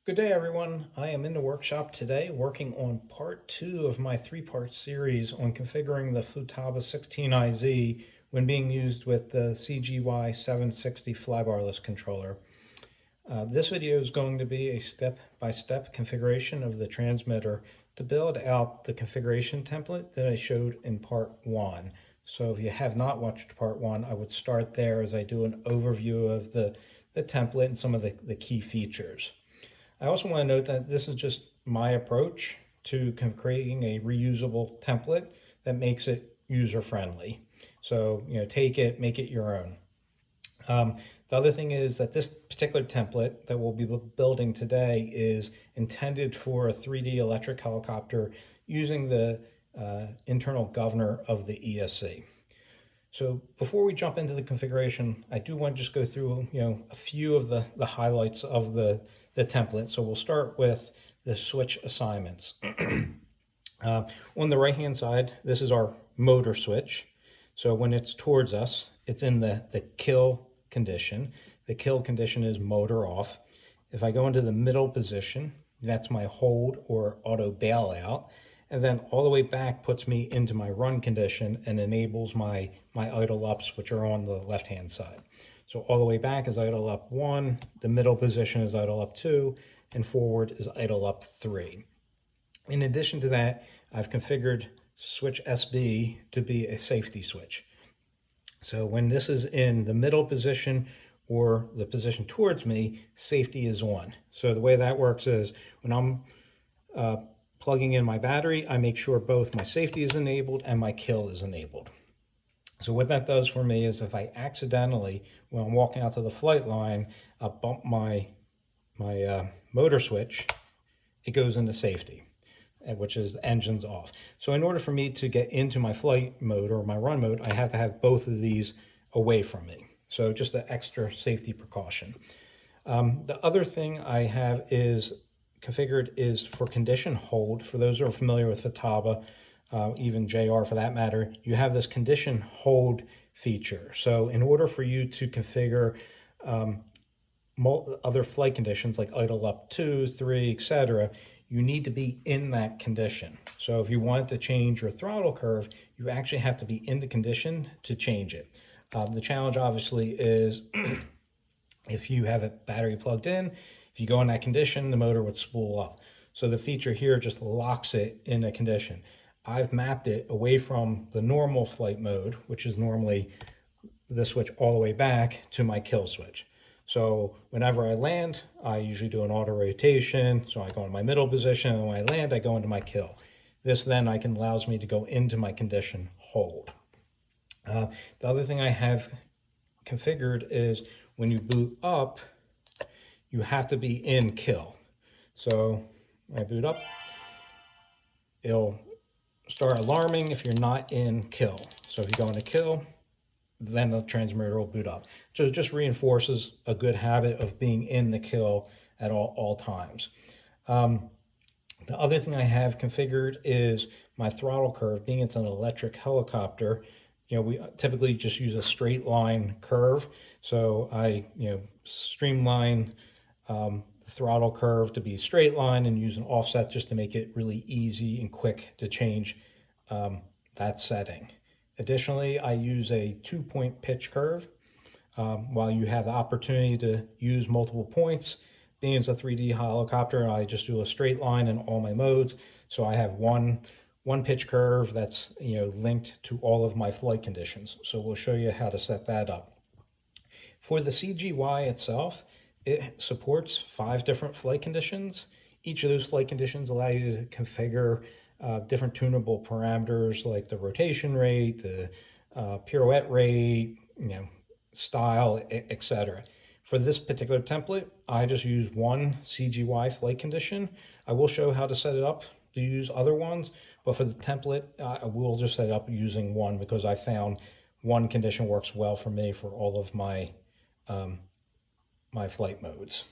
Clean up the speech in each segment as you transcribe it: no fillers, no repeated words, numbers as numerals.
Good day, everyone. I am in the workshop today working on part 2 of my 3-part series on configuring the Futaba16IZ when being used with the CGY760 flybarless controller. This video is going to be a step-by-step configuration of the transmitter to build out the configuration template that I showed in part 1. So if you have not watched part 1, I would start there as I do an overview of the template and some of the key features. I also want to note that this is just my approach to creating a reusable template that makes it user-friendly. So, take it, make it your own. The other thing is that this particular template that we'll be building today is intended for a 3D electric helicopter using the internal governor of the ESC. So before we jump into the configuration, I do want to just go through, a few of the highlights of the template. So we'll start with the switch assignments. On the right-hand side, this is our motor switch. So when it's towards us, it's in the kill condition. The kill condition is motor off. If I go into the middle position, that's my hold or auto bailout. And then all the way back puts me into my run condition and enables my idle ups, which are on the left-hand side. So all the way back is idle up 1, the middle position is idle up 2, and forward is idle up 3. In addition to that, I've configured switch SB to be a safety switch. So when this is in the middle position or the position towards me, safety is on. So the way that works is when I'm plugging in my battery, I make sure both my safety is enabled and my kill is enabled. So what that does for me is if I accidentally, when I'm walking out to the flight line, bump my motor switch, it goes into safety, which is engines off. So in order for me to get into my flight mode or my run mode, I have to have both of these away from me. So just an extra safety precaution. The other thing I have is configured is for condition hold. For those who are familiar with Futaba, even JR for that matter, you have this condition hold feature. So in order for you to configure other flight conditions like idle up 2, 3, etc., you need to be in that condition. So if you want to change your throttle curve, you actually have to be in the condition to change it. The challenge obviously is if you have a battery plugged in, if you go in that condition, the motor would spool up. So the feature here just locks it in a condition. I've mapped it away from the normal flight mode, which is normally the switch all the way back, to my kill switch. So whenever I land, I usually do an auto rotation. So I go in my middle position, and when I land, I go into my kill. This then allows me to go into my condition hold. The other thing I have configured is when you boot up, you have to be in kill. So when I boot up, it'll start alarming if you're not in kill. So if you go into kill, then the transmitter will boot up. So it just reinforces a good habit of being in the kill at all times. The other thing I have configured is my throttle curve. Being it's an electric helicopter, we typically just use a straight line curve. So I, streamline the throttle curve to be straight line and use an offset just to make it really easy and quick to change that setting. Additionally, I use a 2-point pitch curve. While you have the opportunity to use multiple points, being it's a 3D helicopter, I just do a straight line in all my modes. So I have one pitch curve that's linked to all of my flight conditions. So we'll show you how to set that up. For the CGY itself, it supports 5 different flight conditions. Each of those flight conditions allow you to configure different tunable parameters like the rotation rate, the pirouette rate, style, etc. For this particular template, I just use one CGY flight condition. I will show how to set it up to use other ones, but for the template, I will just set it up using one because I found one condition works well for me for all of my my flight modes.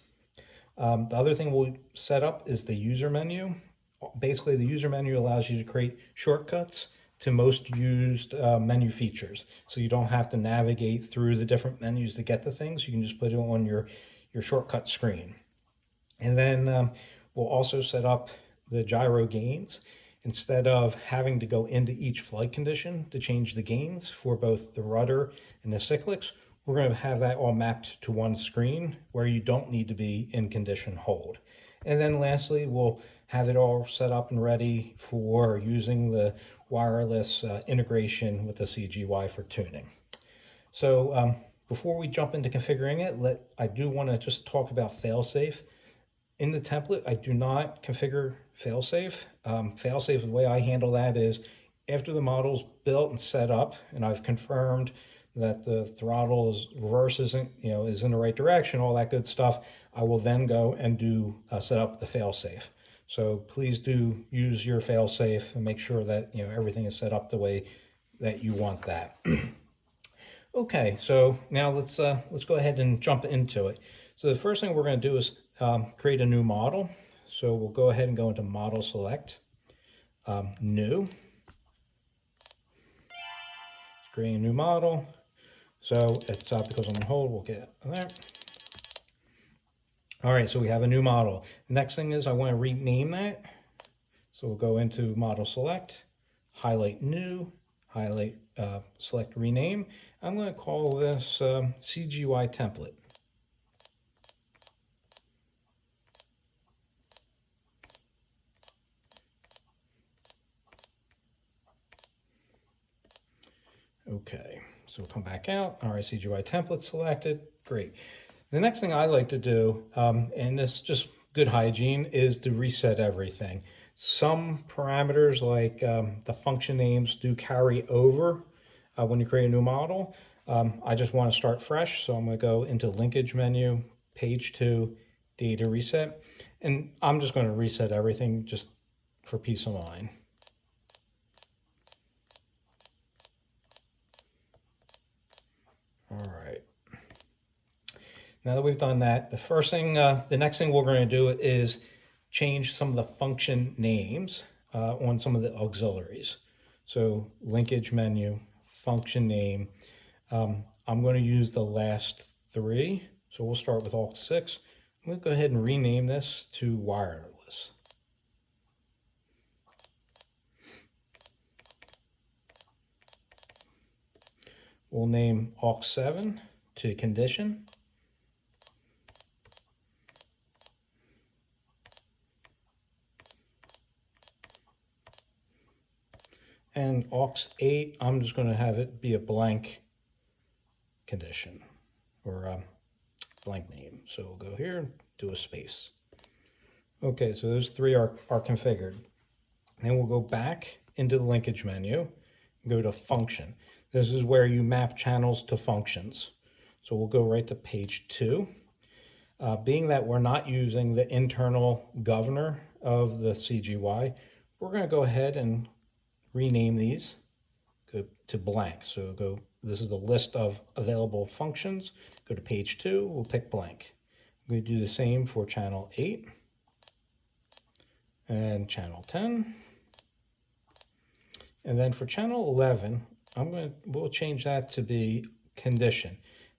The other thing we'll set up is the user menu. Basically, the user menu allows you to create shortcuts to most used menu features. So you don't have to navigate through the different menus to get the things. You can just put it on your shortcut screen. And then we'll also set up the gyro gains. Instead of having to go into each flight condition to change the gains for both the rudder and the cyclics, we're going to have that all mapped to one screen where you don't need to be in condition hold. And then lastly, we'll have it all set up and ready for using the wireless integration with the CGY for tuning. So before we jump into configuring it, I do want to just talk about failsafe. In the template, I do not configure failsafe. Failsafe, the way I handle that is after the model's built and set up, and I've confirmed that the throttle reverse is in the right direction, all that good stuff, I will then go and set up the failsafe. So please do use your failsafe and make sure that everything is set up the way that you want that. Okay, so now let's go ahead and jump into it. So the first thing we're going to do is create a new model. So we'll go ahead and go into Model Select, New. It's creating a new model. So it's because I'm on hold, we'll get there. All right, so we have a new model. The next thing is I want to rename that. So we'll go into Model Select, highlight New, highlight Select Rename. I'm going to call this CGY Template. Okay, so we'll come back out. All right, CGY template selected. Great. The next thing I like to do, and this is just good hygiene, is to reset everything. Some parameters like the function names do carry over when you create a new model. I just want to start fresh, so I'm going to go into Linkage menu, Page 2, Data Reset, and I'm just going to reset everything just for peace of mind. All right. Now that we've done that, the next thing we're going to do is change some of the function names on some of the auxiliaries. So linkage menu, function name. I'm going to use the last three. So we'll start with Alt 6. I'm going to go ahead and rename this to wireless. We'll name Alt 7 to condition. And aux 8, I'm just going to have it be a blank condition or a blank name. So we'll go here and do a space. Okay, so those three are configured. Then we'll go back into the linkage menu and go to function. This is where you map channels to functions. So we'll go right to page 2. Being that we're not using the internal governor of the CGY, we're going to go ahead and rename these, go to blank. So this is the list of available functions. Go to page 2, we'll pick blank. I'm going to do the same for channel 8 and channel 10. And then for channel 11, we'll change that to be condition.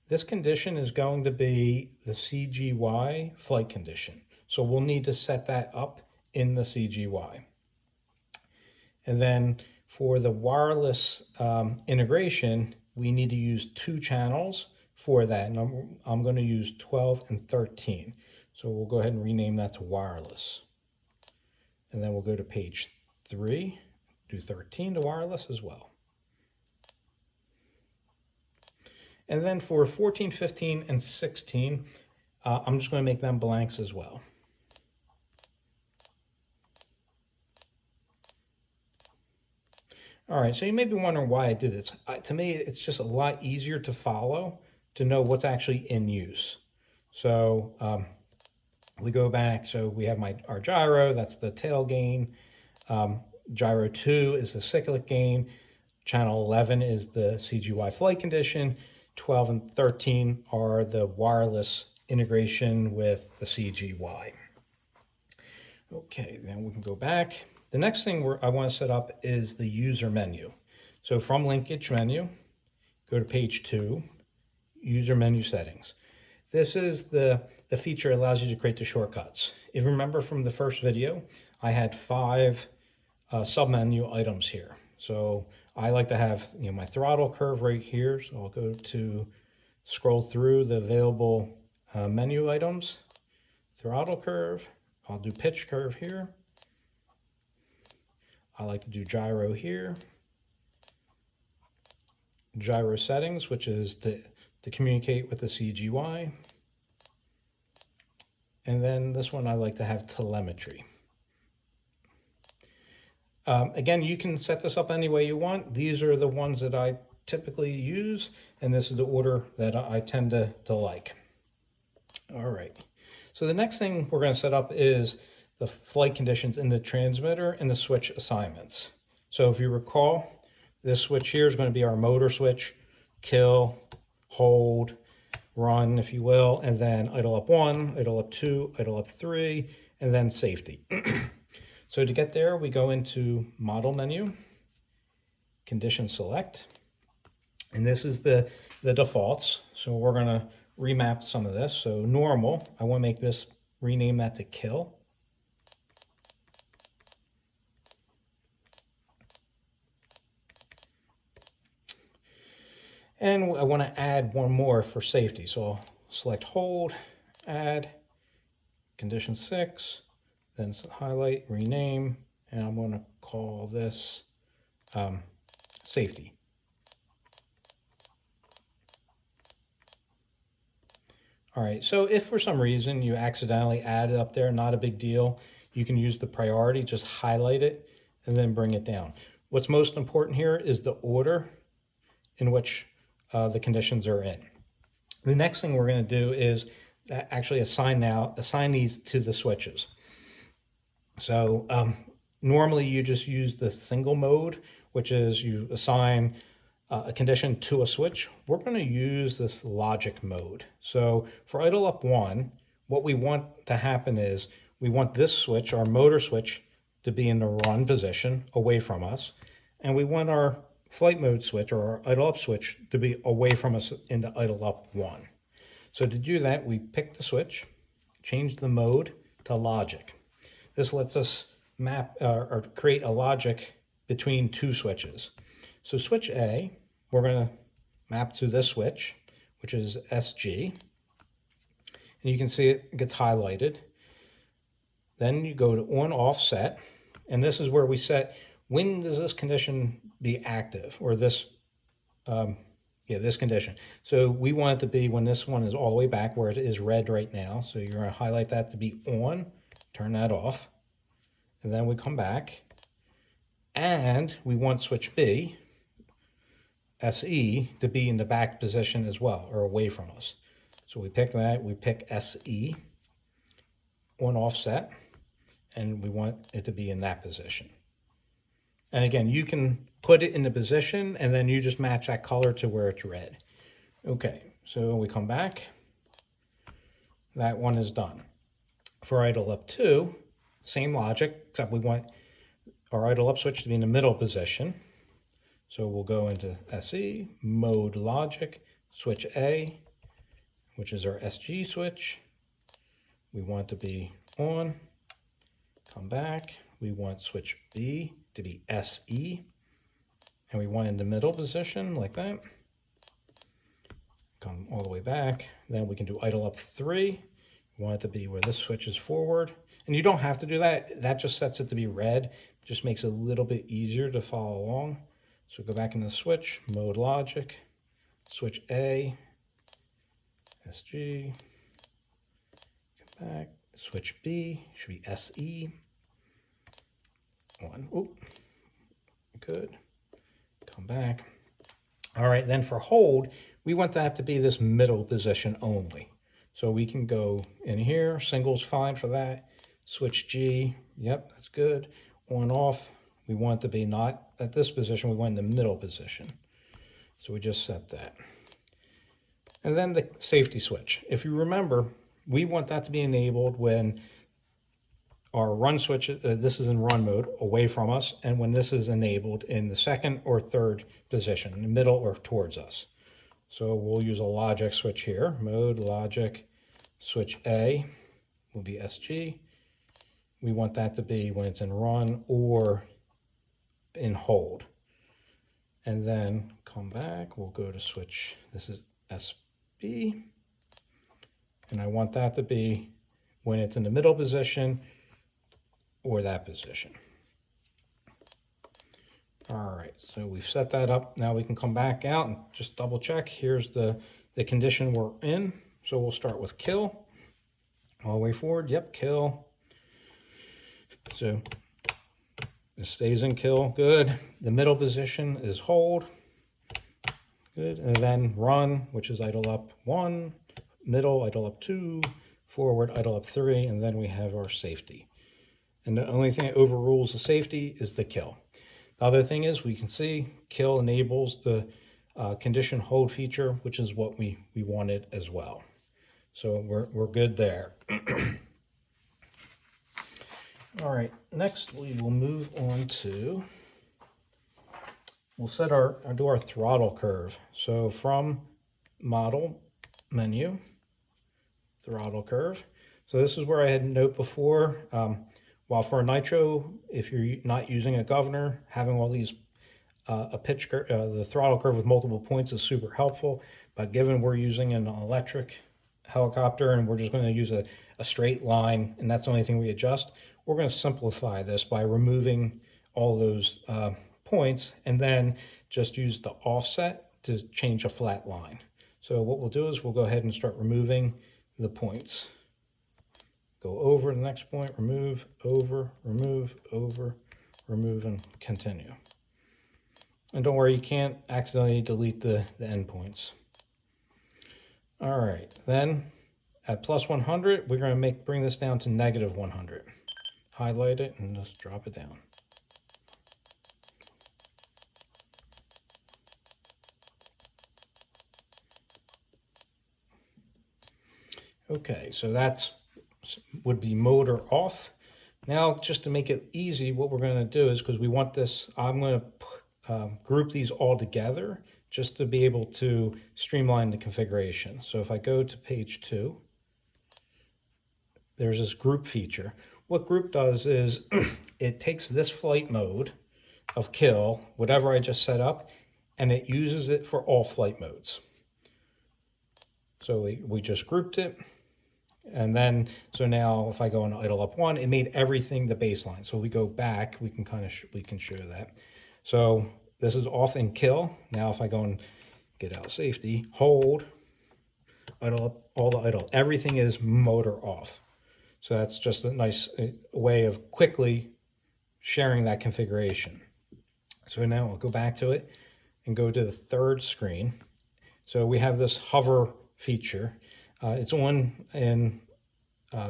This condition is going to be the CGY flight condition. So we'll need to set that up in the CGY. And then for the wireless integration, we need to use 2 channels for that. And I'm going to use 12 and 13. So we'll go ahead and rename that to wireless. And then we'll go to page 3, do 13 to wireless as well. And then for 14, 15, and 16, I'm just going to make them blanks as well. All right, so you may be wondering why I did this. To me, it's just a lot easier to follow, to know what's actually in use. So we go back, so we have our gyro, that's the tail gain. Gyro 2 is the cyclic gain. Channel 11 is the CGY flight condition. 12 and 13 are the wireless integration with the CGY. Okay, then we can go back. The next thing I want to set up is the user menu. So from linkage menu, go to page 2, user menu settings. This is the feature that allows you to create the shortcuts. If you remember from the first video, I had 5 submenu items here. So I like to have my throttle curve right here. So I'll go to scroll through the available menu items. Throttle curve. I'll do pitch curve here. I like to do gyro here. Gyro settings, which is to communicate with the CGY. And then this one I like to have telemetry. Again, you can set this up any way you want. These are the ones that I typically use, and this is the order that I tend to like. All right. So the next thing we're going to set up is the flight conditions in the transmitter and the switch assignments. So if you recall, this switch here is going to be our motor switch, kill, hold, run, if you will, and then idle up 1, idle up 2, idle up 3, and then safety. So to get there, we go into model menu, condition select, and this is the defaults. So we're going to remap some of this. So normal, I want to make this, rename that to kill. And I want to add one more for safety. So I'll select hold, add, condition 6, then highlight, rename, and I'm going to call this safety. All right, so if for some reason you accidentally add it up there, not a big deal. You can use the priority, just highlight it, and then bring it down. What's most important here is the order in which the conditions are in. The next thing we're going to do is actually assign these to the switches. So normally you just use the single mode, which is you assign a condition to a switch. We're going to use this logic mode. So for idle up 1, what we want to happen is we want this switch, our motor switch, to be in the run position away from us, and we want our flight mode switch or our idle up switch to be away from us in the idle up 1. So to do that, we pick the switch, change the mode to logic. This lets us map or create a logic between 2 switches. So switch A, we're going to map to this switch, which is SG. And you can see it gets highlighted. Then you go to on off set, and this is where we set when does this condition be active, or this this condition. So we want it to be when this one is all the way back where it is red right now. So you're going to highlight that to be on, turn that off, and then we come back and we want switch B, SE, to be in the back position as well, or away from us. So we pick that, we pick SE, on offset, and we want it to be in that position. And again, you can put it in the position and then you just match that color to where it's red. Okay, so we come back. That one is done. For idle up 2, same logic, except we want our idle up switch to be in the middle position. So we'll go into SE, mode logic, switch A, which is our SG switch. We want to be on, come back. We want switch B to be SE, and we want in the middle position like that. Come all the way back. Then we can do idle up 3. We want it to be where this switch is forward. And you don't have to do that. That just sets it to be red. Just makes it a little bit easier to follow along. So go back in the switch, mode logic, switch A, SG, come back, switch B, should be SE, 1, oop, good, come back. All right, then for hold, we want that to be this middle position only. So we can go in here, single's fine for that, switch G, yep, that's good, on off, we want it to be not at this position, we want in the middle position. So we just set that. And then the safety switch. If you remember, we want that to be enabled when our run switch, this is in run mode, away from us, and when this is enabled in the second or third position, in the middle or towards us. So we'll use a logic switch here. Mode, logic, switch A will be SG. We want that to be when it's in run or in hold. And then come back, we'll go to switch, this is SB. And I want that to be when it's in the middle position or that position. All right, so we've set that up. Now we can come back out and just double check. Here's the condition we're in. So we'll start with kill. All the way forward, yep, kill. So it stays in kill, good. The middle position is hold, good. And then run, which is idle up 1, middle, idle up 2, forward, idle up 3, and then we have our safety. And the only thing that overrules the safety is the kill. The other thing is we can see kill enables the condition hold feature, which is what we wanted as well. So we're good there. All right, next we will move on to, we'll do our throttle curve. So from model menu, throttle curve. So this is where I had a note before. While for a nitro, if you're not using a governor, having all these the throttle curve with multiple points is super helpful. But given we're using an electric helicopter and we're just going to use a straight line, and that's the only thing we adjust, we're going to simplify this by removing all those points and then just use the offset to change a flat line. So what we'll do is we'll go ahead and start removing the points. Go over the next point, remove, over, remove, and continue. And don't worry, you can't accidentally delete the endpoints. All right, then at plus 100, we're going to bring this down to negative 100. Highlight it and just drop it down. Okay, so that's would be motor off. Now, just to make it easy, what we're going to do is, because we want this, I'm going to group these all together just to be able to streamline the configuration. So if I go to page 2, there's this group feature. What group does is it takes this flight mode of kill, whatever I just set up, and it uses it for all flight modes. So we just grouped it. And then, so now if I go into idle up 1, it made everything the baseline. So we go back, we can we can show that. So this is off in kill. Now if I go and get out safety, hold, idle up, all the idle, everything is motor off. So that's just a nice way of quickly sharing that configuration. So now I'll go back to it and go to the third screen. So we have this hover feature. It's on in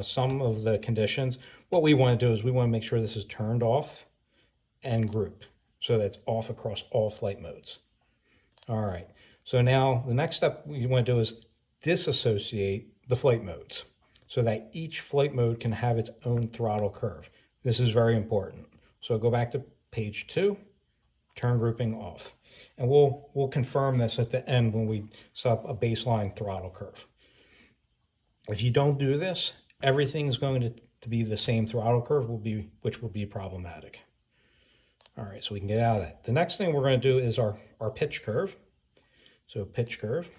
some of the conditions. What we want to do is we want to make sure this is turned off and grouped so that's off across all flight modes. All right, so now the next step we want to do is disassociate the flight modes so that each flight mode can have its own throttle curve. This is very important. So go back to page 2, turn grouping off. And we'll confirm this at the end when we set up a baseline throttle curve. If you don't do this, everything's going to be the same throttle curve, which will be problematic. All right, so we can get out of that. The next thing we're going to do is our pitch curve. So pitch curve.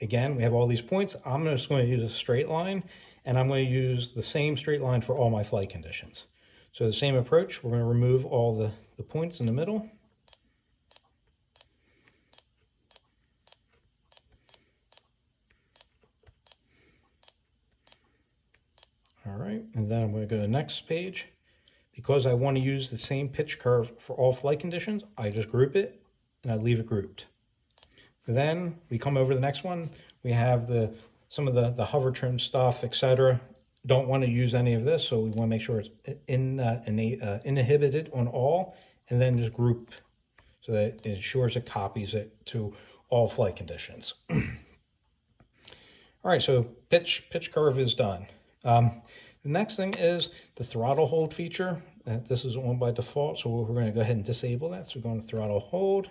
Again, we have all these points. I'm just going to use a straight line, and I'm going to use the same straight line for all my flight conditions. So the same approach, we're going to remove all the points in the middle. All right, and then I'm going to go to the next page. Because I want to use the same pitch curve for all flight conditions, I just group it and I leave it grouped. Then we come over to the next one. We have some of the hover trim stuff, etc. Don't want to use any of this, so we want to make sure it's inhibited on all, and then just group so that it ensures it copies it to all flight conditions. All right, so pitch curve is done. The next thing is the throttle hold feature. This is on by default, so we're going to go ahead and disable that. So we're going to throttle hold.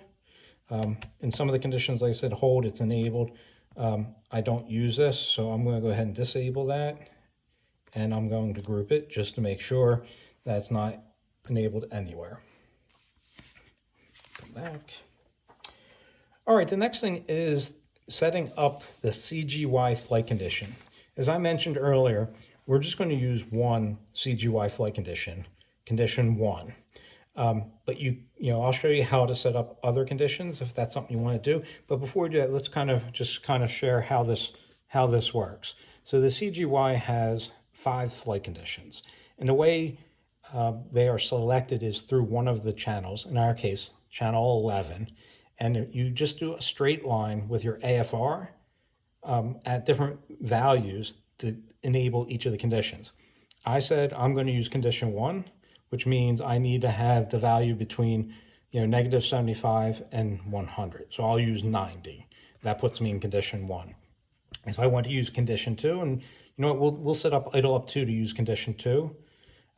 In some of the conditions, like I said, hold, it's enabled. I don't use this, so I'm going to go ahead and disable that. And I'm going to group it just to make sure that's not enabled anywhere. Go back. All right, the next thing is setting up the CGY flight condition. As I mentioned earlier, we're just going to use one CGY flight condition, condition 1. But I'll show you how to set up other conditions if that's something you want to do. But before we do that, let's kind of share how this works. So the CGY has 5 flight conditions, and the way they are selected is through one of the channels. In our case, channel 11, and you just do a straight line with your AFR at different values to enable each of the conditions. I said I'm going to use condition 1, which means I need to have the value between negative 75 and 100. So I'll use 90. That puts me in condition 1. If I want to use condition 2, and we'll set up idle up 2 to use condition 2.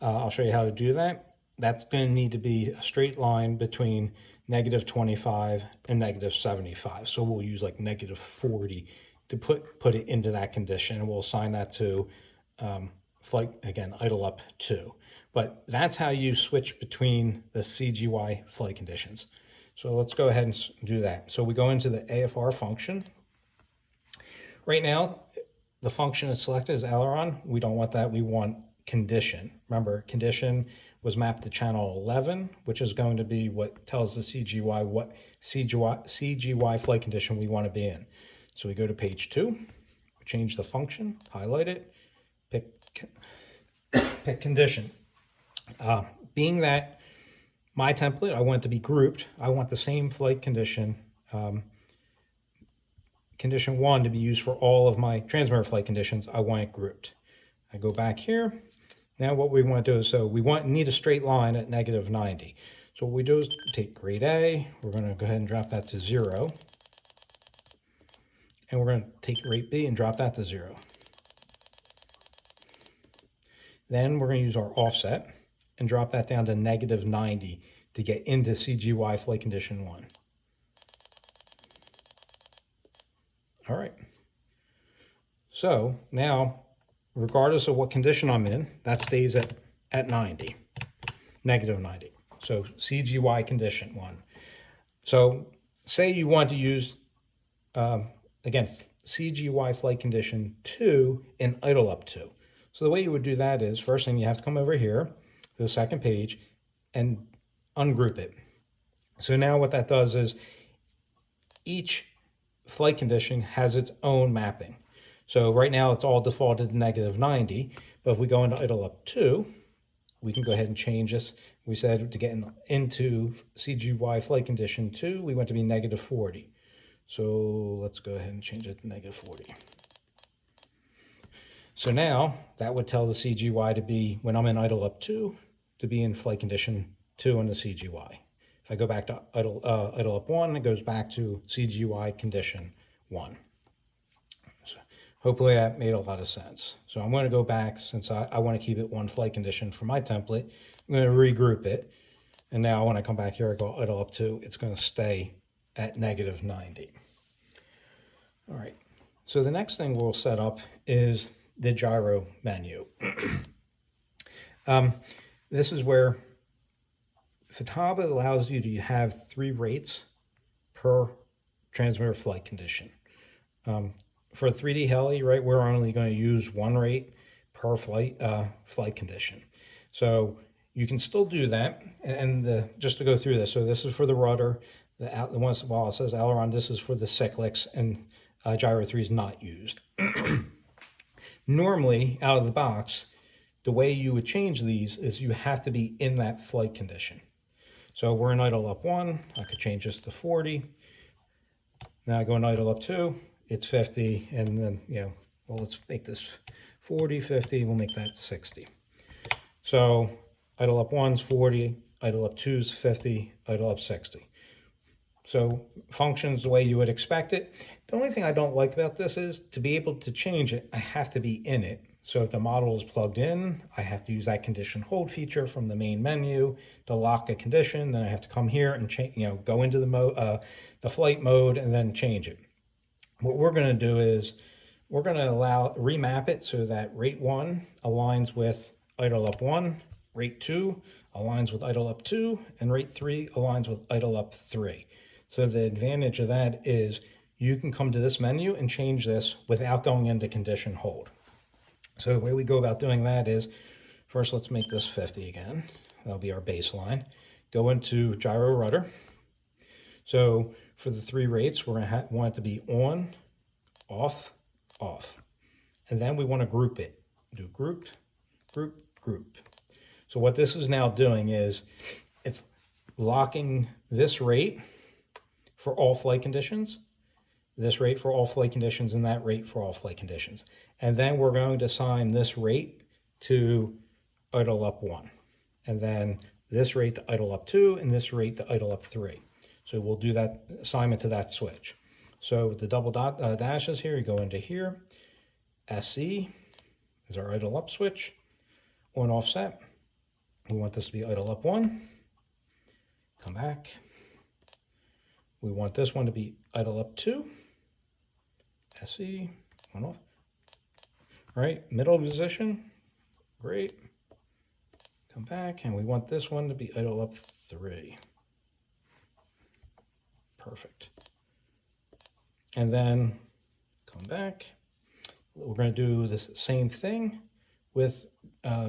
I'll show you how to do that. That's going to need to be a straight line between negative 25 and negative 75. So we'll use like negative 40 to put it into that condition, and we'll assign that to flight, again, idle up 2. But that's how you switch between the CGY flight conditions. So let's go ahead and do that. So we go into the AFR function. Right now, the function is selected as aileron. We don't want that. We want condition. Remember, condition was mapped to channel 11, which is going to be what tells the CGY what CGY flight condition we want to be in. So we go to page 2, change the function, highlight it, pick condition. Being that my template, I want it to be grouped. I want the same flight condition, condition 1, to be used for all of my transmitter flight conditions. I want it grouped. I go back here. Now what we want to do is, need a straight line at negative 90. So what we do is take grade A. We're going to go ahead and drop that to 0. And we're going to take rate B and drop that to 0. Then we're going to use our offset and drop that down to negative 90 to get into CGY flight condition 1. All right. So now, regardless of what condition I'm in, that stays at 90, negative 90. So CGY condition 1. So say you want to use, again, CGY flight condition 2 in idle up 2. So the way you would do that is, first thing, you have to come over here to the second page and ungroup it. So now what that does is each flight condition has its own mapping. So right now it's all defaulted to negative 90, but if we go into idle up 2, we can go ahead and change this. We said to get into CGY flight condition 2, we want to be negative 40. So let's go ahead and change it to negative 40. So now that would tell the CGY to be, when I'm in idle up 2, to be in flight condition 2 on the CGY. If I go back to idle up 1, it goes back to CGY condition 1. So hopefully that made a lot of sense. So I'm going to go back, since I want to keep it one flight condition for my template. I'm going to regroup it. And now when I come back here, I go idle up 2, it's going to stay at negative 90. All right. So the next thing we'll set up is the gyro menu. This is where Futaba allows you to have 3 rates per transmitter flight condition. For 3D heli, right, we're only going to use 1 rate per flight condition. So you can still do that. And just to go through this, so this is for the rudder, the ones, while it says aileron, this is for the cyclics, and gyro 3 is not used. Normally, out of the box, the way you would change these is you have to be in that flight condition. So we're in idle up 1, I could change this to 40. Now I go in idle up 2, it's 50, and then, well, let's make this 40, 50, we'll make that 60. So idle up 1's 40, idle up 2's 50, idle up 60. So functions the way you would expect it. The only thing I don't like about this is, to be able to change it, I have to be in it. So if the model is plugged in, I have to use that condition hold feature from the main menu to lock a condition. Then I have to come here and change, go into the flight mode and then change it. What we're going to do is we're going to remap it so that rate 1 aligns with idle up 1, rate 2 aligns with idle up 2, and rate 3 aligns with idle up 3. So the advantage of that is you can come to this menu and change this without going into condition hold. So the way we go about doing that is, first let's make this 50 again. That'll be our baseline. Go into gyro rudder. So for the 3 rates, we're going to want it to be on, off, off. And then we want to group it. Do group, group, group. So what this is now doing is it's locking this rate for all flight conditions, this rate for all flight conditions, and that rate for all flight conditions. And then we're going to assign this rate to idle up 1. And then this rate to idle up 2, and this rate to idle up 3. So we'll do that assignment to that switch. So with the double dashes here, you go into here. SE is our idle up switch. On offset, we want this to be idle up 1. Come back. We want this one to be idle up 2. SE, on off. All right, middle position. Great. Come back, and we want this one to be idle up 3. Perfect. And then come back. We're going to do the same thing with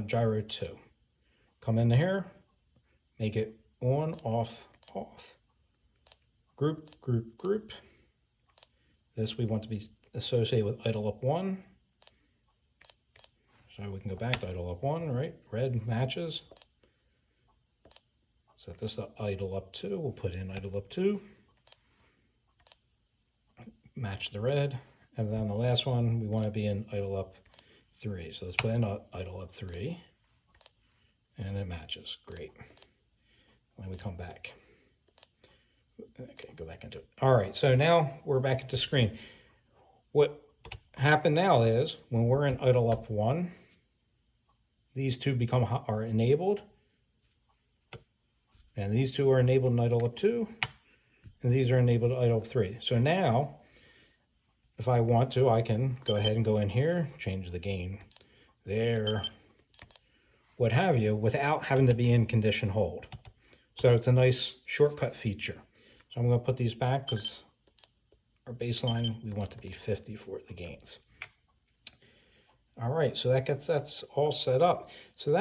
gyro 2. Come in here, make it on, off, off. Group, group, group. This we want to be associated with idle up 1. So we can go back to idle up 1, right? Red matches. Set this to idle up 2. We'll put in idle up 2. Match the red. And then the last one, we want to be in idle up 3. So let's put in idle up 3. And it matches. Great. Then we come back. Okay, go back into it. All right, so now we're back at the screen. What happened now is when we're in idle up 1, these two are enabled. And these two are enabled in idle up 2. And these are enabled in idle up 3. So now, if I want to, I can go ahead and go in here, change the gain there, what have you, without having to be in condition hold. So it's a nice shortcut feature. So I'm going to put these back because our baseline, we want to be 50 for the gains. All right, so that's all set up. So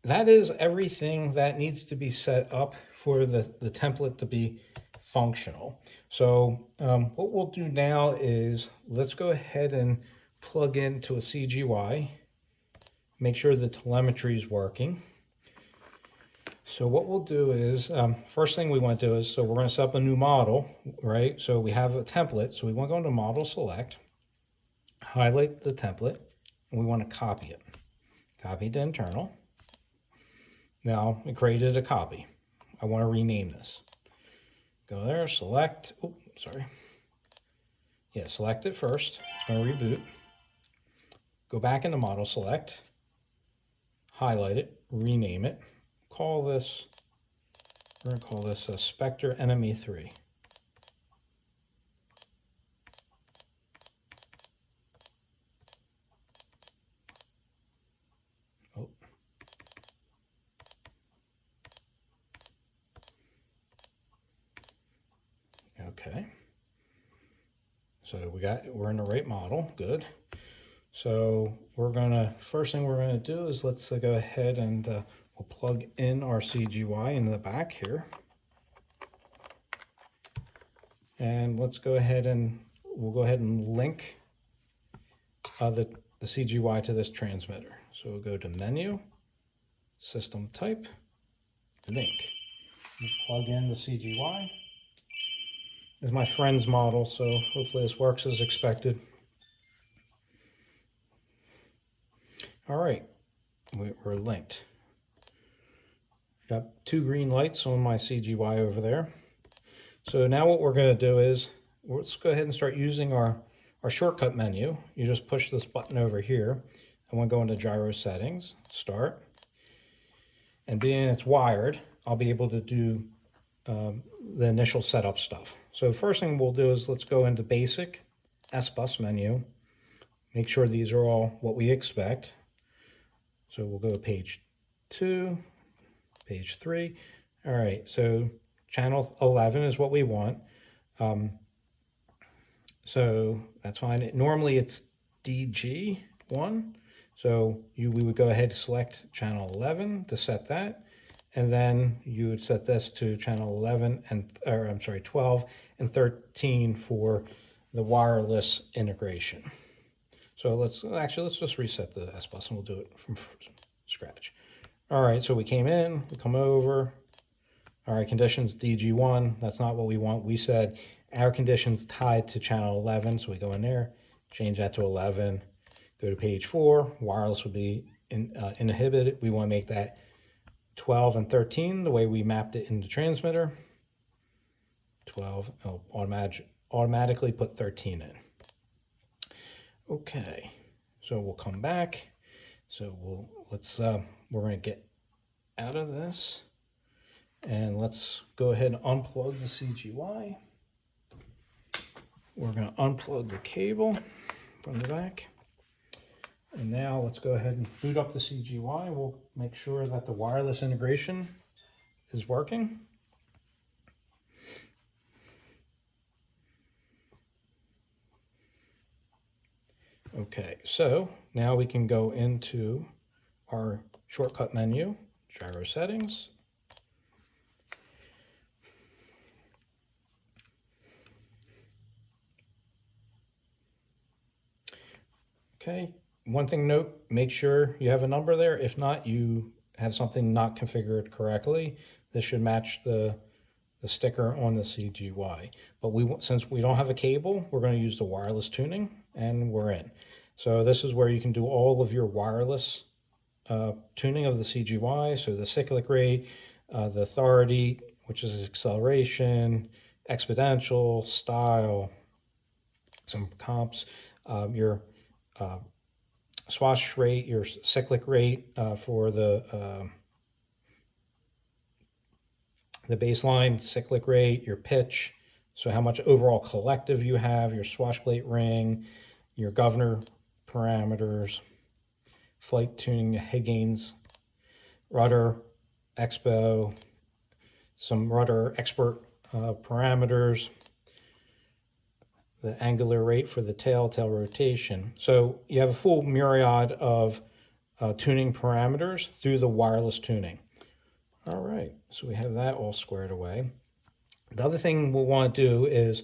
that is everything that needs to be set up for the template to be functional. So what we'll do now is let's go ahead and plug into a CGY, make sure the telemetry is working. So what we'll do is, first thing we want to do is, so we're going to set up a new model, right? So we have a template. So we want to go into Model Select, highlight the template, and we want to copy it. Copy to internal. Now, we created a copy. I want to rename this. Go there, select, oh, sorry. Yeah, select it first. It's going to reboot. Go back into Model Select, highlight it, rename it. Call this, we're going to call this a Spectre Enemy 3. Oh. Okay. So we're in the right model, good. So first thing we're gonna do is let's go ahead and we'll plug in our CGY in the back here. And let's go ahead and we'll link the CGY to this transmitter. So we'll go to Menu, System Type, Link. We'll plug in the CGY. This is my friend's model, so hopefully this works as expected. All right, we're linked. Got 2 green lights on my CGY over there. So now what we're going to do is let's go ahead and start using our our shortcut menu, you just push this button over here. I want to go into gyro settings, start. And being it's wired, I'll be able to do the initial setup stuff. So first thing we'll do is let's go into basic, S-Bus menu. Make sure these are all what we expect. So we'll go to page 2, page 3. All right, so channel 11 is what we want. So that's fine. Normally it's DG1. So we would go ahead and select channel 11 to set that. And then you would set this to channel 11 and, or I'm sorry, 12 and 13 for the wireless integration. So let's just reset the S-Bus and we'll do it from scratch. All right, so we came in, we come over. All right, conditions DG1, that's not what we want. We said our conditions tied to channel 11, so we go in there, change that to 11, go to page 4, wireless would be inhibited. We want to make that 12 and 13 the way we mapped it in the transmitter. 12, automatically put 13 in. Okay, so we'll come back. So we're going to get out of this and let's go ahead and unplug the CGY. We're going to unplug the cable from the back. And now let's go ahead and boot up the CGY. We'll make sure that the wireless integration is working. Okay, so now we can go into our shortcut menu, gyro settings. Okay, one thing note, make sure you have a number there. If not, you have something not configured correctly. This should match the sticker on the CGY. But since we don't have a cable, we're going to use the wireless tuning and we're in. So this is where you can do all of your wireless tuning of the CGY. So the cyclic rate, the authority, which is acceleration, exponential, style, some comps, your swash rate, your cyclic rate for the baseline cyclic rate, your pitch, so how much overall collective you have, your swash plate ring, your governor parameters, flight tuning, head gains, rudder, expo, some rudder expert parameters, the angular rate for the tail rotation. So you have a full myriad of tuning parameters through the wireless tuning. All right, so we have that all squared away. The other thing we'll want to do is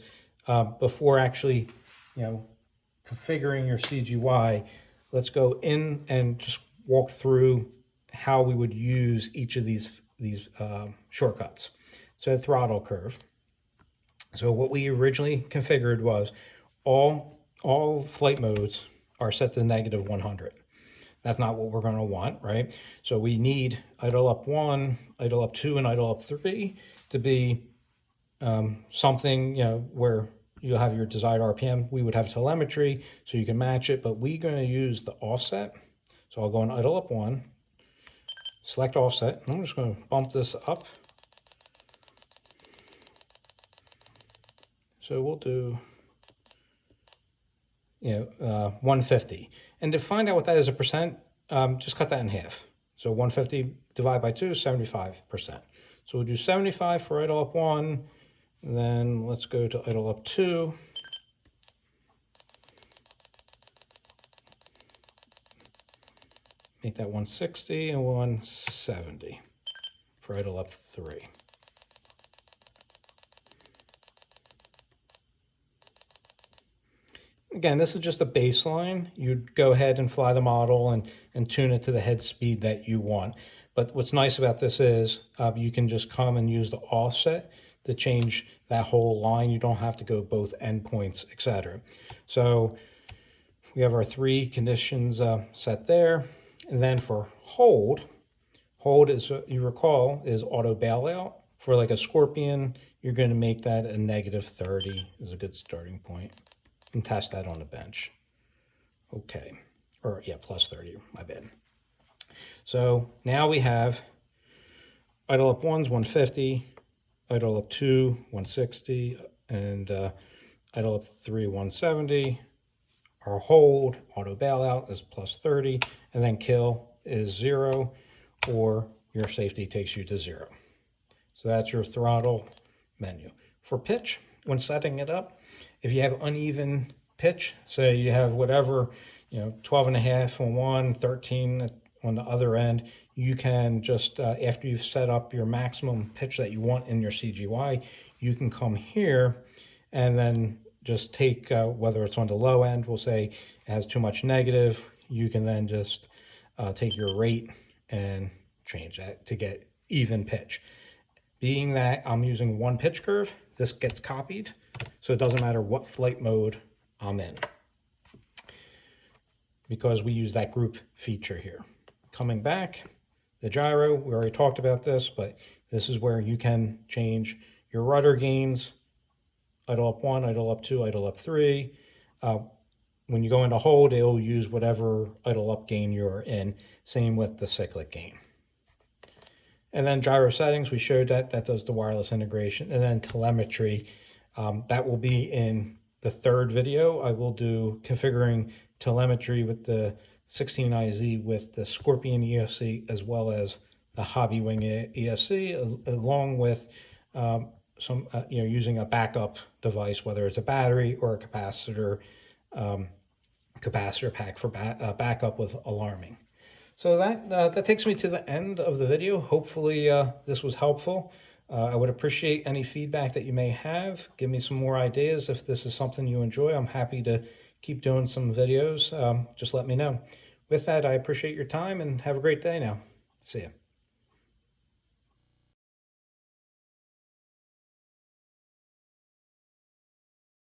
before actually, configuring your CGY, let's go in and just walk through how we would use each of these shortcuts. So throttle curve. So what we originally configured was all flight modes are set to -100. That's not what we're going to want, right? So we need idle up 1, idle up 2, and idle up 3 to be something, where you'll have your desired RPM. We would have telemetry, so you can match it, but we're going to use the offset. So I'll go and idle up 1, select offset, and I'm just going to bump this up. So we'll do 150. And to find out what that is a percent, just cut that in half. So 150 divided by 2 is 75%. So we'll do 75 for idle up 1. Then let's go to idle up 2. Make that 160 and 170 for idle up 3. Again, this is just a baseline. You'd go ahead and fly the model and tune it to the head speed that you want. But what's nice about this is you can just come and use the offset to change that whole line. You don't have to go both endpoints, etc. So we have our 3 conditions set there. And then for hold is, you recall, is auto bailout. For like a Scorpion, you're going to make that a -30 is a good starting point. and test that on the bench. Okay, or yeah, plus 30, my bad. So now we have idle up 1's 150, idle up 2, 160, and idle up 3, 170. Our hold, auto bailout is plus 30, and then kill is 0, or your safety takes you to 0. So that's your throttle menu. For pitch, when setting it up, if you have uneven pitch, say you have whatever, 12.5 on one, 13 on the other end, you can just, after you've set up your maximum pitch that you want in your CGY, you can come here and then just take, whether it's on the low end, we'll say it has too much negative, you can then just take your rate and change that to get even pitch. Being that I'm using one pitch curve, this gets copied, so it doesn't matter what flight mode I'm in, because we use that group feature here. Coming back, the gyro, we already talked about this, but this is where you can change your rudder gains, idle up 1, idle up 2, idle up 3. When you go into hold, it'll use whatever idle up gain you're in. Same with the cyclic gain. And then gyro settings, we showed that does the wireless integration. And then telemetry, that will be in the third video. I will do configuring telemetry with the 16IZ with the Scorpion ESC as well as the Hobby Wing ESC, along with some using a backup device, whether it's a battery or a capacitor pack for backup with alarming. So that takes me to the end of the video. Hopefully this was helpful. I would appreciate any feedback that you may have. Give me some more ideas. If this is something you enjoy, I'm happy to keep doing some videos. Just let me know. With that, I appreciate your time and have a great day now. See ya.